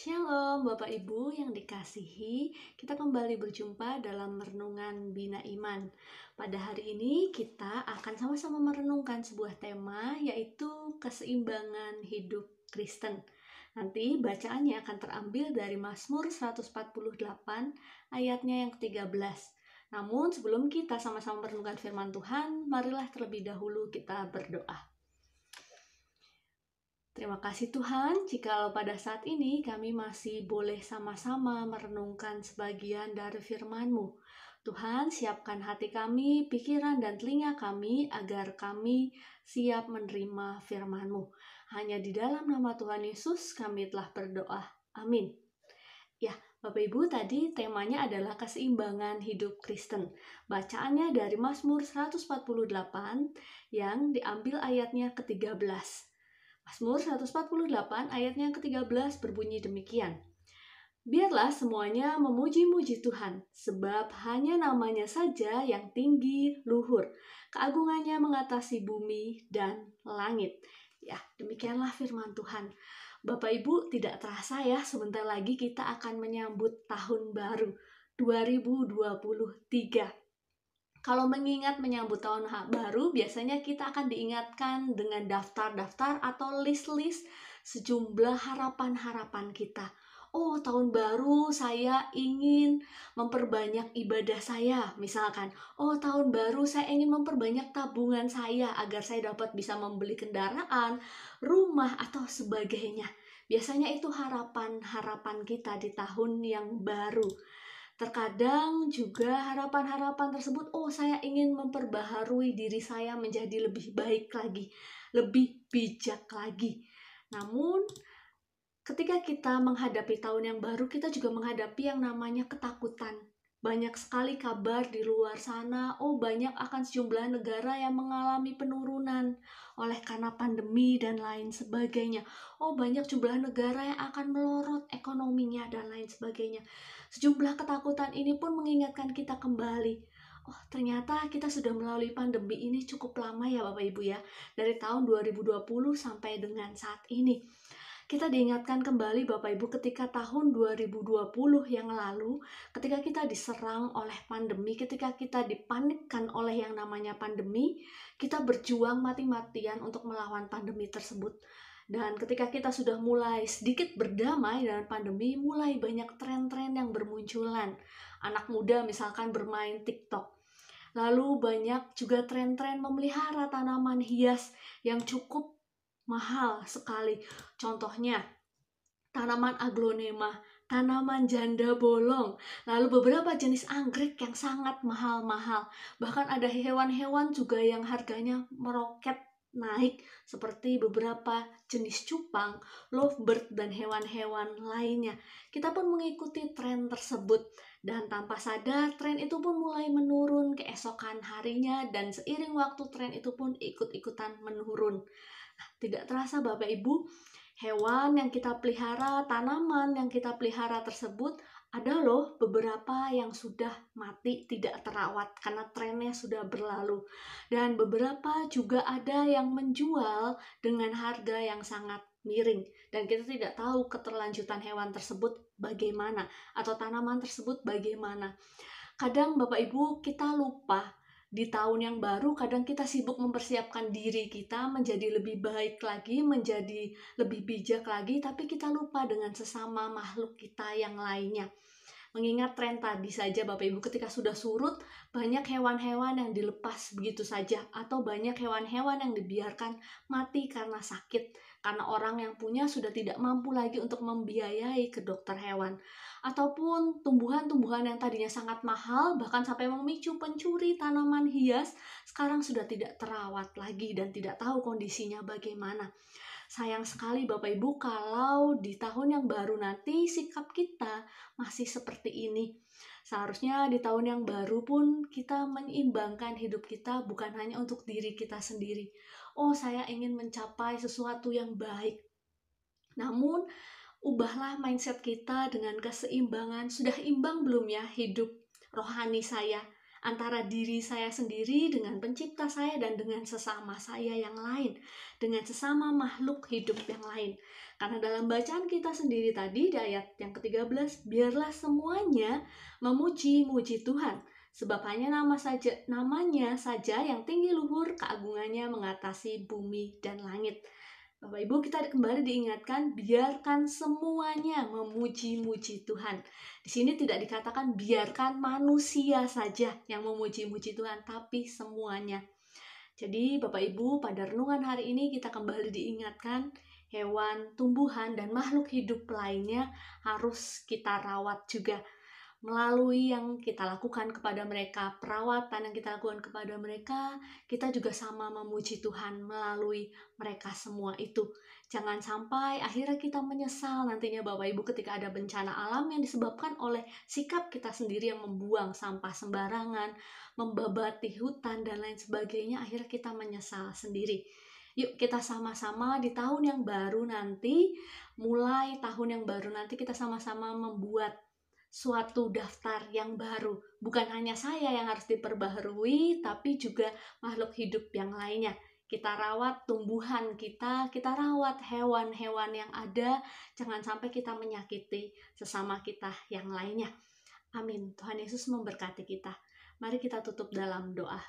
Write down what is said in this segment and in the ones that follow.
Shalom Bapak Ibu yang dikasihi, kita kembali berjumpa dalam Renungan Bina Iman. Pada hari ini kita akan sama-sama merenungkan sebuah tema, yaitu keseimbangan hidup Kristen. Nanti bacaannya akan terambil dari Mazmur 148 ayatnya yang ke-13. Namun sebelum kita sama-sama merenungkan firman Tuhan, marilah terlebih dahulu kita berdoa. Terima kasih Tuhan, jikalau pada saat ini kami masih boleh sama-sama merenungkan sebagian dari firman-Mu. Tuhan, siapkan hati kami, pikiran dan telinga kami, agar kami siap menerima firman-Mu. Hanya di dalam nama Tuhan Yesus kami telah berdoa. Amin. Ya, Bapak Ibu, tadi temanya adalah keseimbangan hidup Kristen. Bacaannya dari Mazmur 148 yang diambil ayatnya ke-13. Mazmur 148 ayatnya yang ke-13 berbunyi demikian. Biarlah semuanya memuji-muji Tuhan, sebab hanya namanya saja yang tinggi luhur. Keagungannya mengatasi bumi dan langit. Ya, demikianlah firman Tuhan. Bapak Ibu, tidak terasa ya, sebentar lagi kita akan menyambut tahun baru 2023. Kalau mengingat menyambut tahun baru, biasanya kita akan diingatkan dengan daftar-daftar atau list-list sejumlah harapan-harapan kita. Oh, tahun baru saya ingin memperbanyak ibadah saya, misalkan. Oh, tahun baru saya ingin memperbanyak tabungan saya agar saya dapat bisa membeli kendaraan, rumah, atau sebagainya. Biasanya itu harapan-harapan kita di tahun yang baru. Terkadang juga harapan-harapan tersebut, oh saya ingin memperbaharui diri saya menjadi lebih baik lagi, lebih bijak lagi. Namun, ketika kita menghadapi tahun yang baru, kita juga menghadapi yang namanya ketakutan. Banyak sekali kabar di luar sana, oh banyak akan sejumlah negara yang mengalami penurunan oleh karena pandemi dan lain sebagainya. Oh banyak jumlah negara yang akan melorot ekonominya dan lain sebagainya. Sejumlah ketakutan ini pun mengingatkan kita kembali. Oh ternyata kita sudah melalui pandemi ini cukup lama ya Bapak Ibu ya. Dari tahun 2020 sampai dengan saat ini. Kita diingatkan kembali Bapak Ibu ketika tahun 2020 yang lalu, ketika kita diserang oleh pandemi, ketika kita dipanikkan oleh yang namanya pandemi, kita berjuang mati-matian untuk melawan pandemi tersebut. Dan ketika kita sudah mulai sedikit berdamai dengan pandemi, mulai banyak tren-tren yang bermunculan. Anak muda misalkan bermain TikTok. Lalu banyak juga tren-tren memelihara tanaman hias yang cukup mahal sekali. Contohnya, tanaman aglonema, tanaman janda bolong, lalu beberapa jenis anggrek yang sangat mahal-mahal. Bahkan ada hewan-hewan juga yang harganya meroket naik, seperti beberapa jenis cupang, lovebird, dan hewan-hewan lainnya. Kita pun mengikuti tren tersebut, dan tanpa sadar tren itu pun mulai menurun keesokan harinya, dan seiring waktu tren itu pun ikut-ikutan menurun. Tidak terasa Bapak Ibu, hewan yang kita pelihara, tanaman yang kita pelihara tersebut ada loh beberapa yang sudah mati tidak terawat karena trennya sudah berlalu. Dan beberapa juga ada yang menjual dengan harga yang sangat miring. Dan kita tidak tahu keterlanjutan hewan tersebut bagaimana atau tanaman tersebut bagaimana. Kadang Bapak Ibu kita lupa. Di tahun yang baru kadang kita sibuk mempersiapkan diri kita menjadi lebih baik lagi, menjadi lebih bijak lagi, tapi kita lupa dengan sesama makhluk kita yang lainnya. Mengingat tren tadi saja Bapak Ibu, ketika sudah surut, banyak hewan-hewan yang dilepas begitu saja, atau banyak hewan-hewan yang dibiarkan mati karena sakit, karena orang yang punya sudah tidak mampu lagi untuk membiayai ke dokter hewan. Ataupun tumbuhan-tumbuhan yang tadinya sangat mahal, bahkan sampai memicu pencuri tanaman hias, sekarang sudah tidak terawat lagi dan tidak tahu kondisinya bagaimana. Sayang sekali Bapak Ibu kalau di tahun yang baru nanti sikap kita masih seperti ini. Seharusnya di tahun yang baru pun kita menyeimbangkan hidup kita bukan hanya untuk diri kita sendiri. Oh, saya ingin mencapai sesuatu yang baik. Namun, ubahlah mindset kita dengan keseimbangan. Sudah imbang belum ya hidup rohani saya? antara diri saya sendiri dengan pencipta saya dan dengan sesama saya yang lain, dengan sesama makhluk hidup yang lain. Karena dalam bacaan kita sendiri tadi di ayat yang ke-13, biarlah semuanya memuji-muji Tuhan, sebab hanya namanya saja yang tinggi luhur, keagungannya mengatasi bumi dan langit. Bapak Ibu, kita kembali diingatkan, biarkan semuanya memuji-muji Tuhan. Di sini tidak dikatakan biarkan manusia saja yang memuji-muji Tuhan, tapi semuanya. Jadi Bapak Ibu, pada renungan hari ini kita kembali diingatkan, hewan, tumbuhan, dan makhluk hidup lainnya harus kita rawat juga. Melalui yang kita lakukan kepada mereka, perawatan yang kita lakukan kepada mereka, kita juga sama memuji Tuhan melalui mereka semua itu. Jangan sampai akhirnya kita menyesal nantinya Bapak Ibu ketika ada bencana alam yang disebabkan oleh sikap kita sendiri yang membuang sampah sembarangan, membabati hutan dan lain sebagainya, akhirnya kita menyesal sendiri. Yuk kita sama-sama di tahun yang baru nanti, mulai tahun yang baru nanti kita sama-sama membuat suatu daftar yang baru. Bukan hanya saya yang harus diperbaharui, tapi juga makhluk hidup yang lainnya. Kita rawat tumbuhan kita rawat hewan-hewan yang ada, jangan sampai kita menyakiti sesama kita yang lainnya. Amin. Tuhan Yesus memberkati kita. Mari kita tutup dalam doa.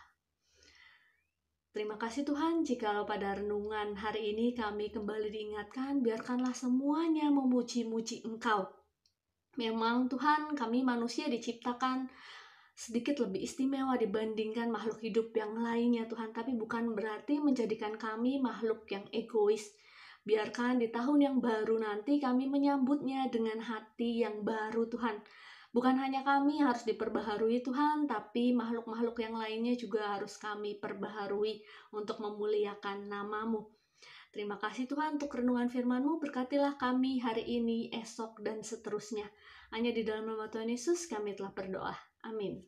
Terima kasih Tuhan, jikalau pada renungan hari ini kami kembali diingatkan, biarkanlah semuanya memuji-muji Engkau. Memang Tuhan, kami manusia diciptakan sedikit lebih istimewa dibandingkan makhluk hidup yang lainnya Tuhan, tapi bukan berarti menjadikan kami makhluk yang egois. Biarkan di tahun yang baru nanti kami menyambutnya dengan hati yang baru Tuhan. Bukan hanya kami harus diperbaharui Tuhan, tapi makhluk-makhluk yang lainnya juga harus kami perbaharui untuk memuliakan nama-Mu. Terima kasih Tuhan untuk renungan firman-Mu, berkatilah kami hari ini, esok, dan seterusnya. Hanya di dalam nama Tuhan Yesus kami telah berdoa. Amin.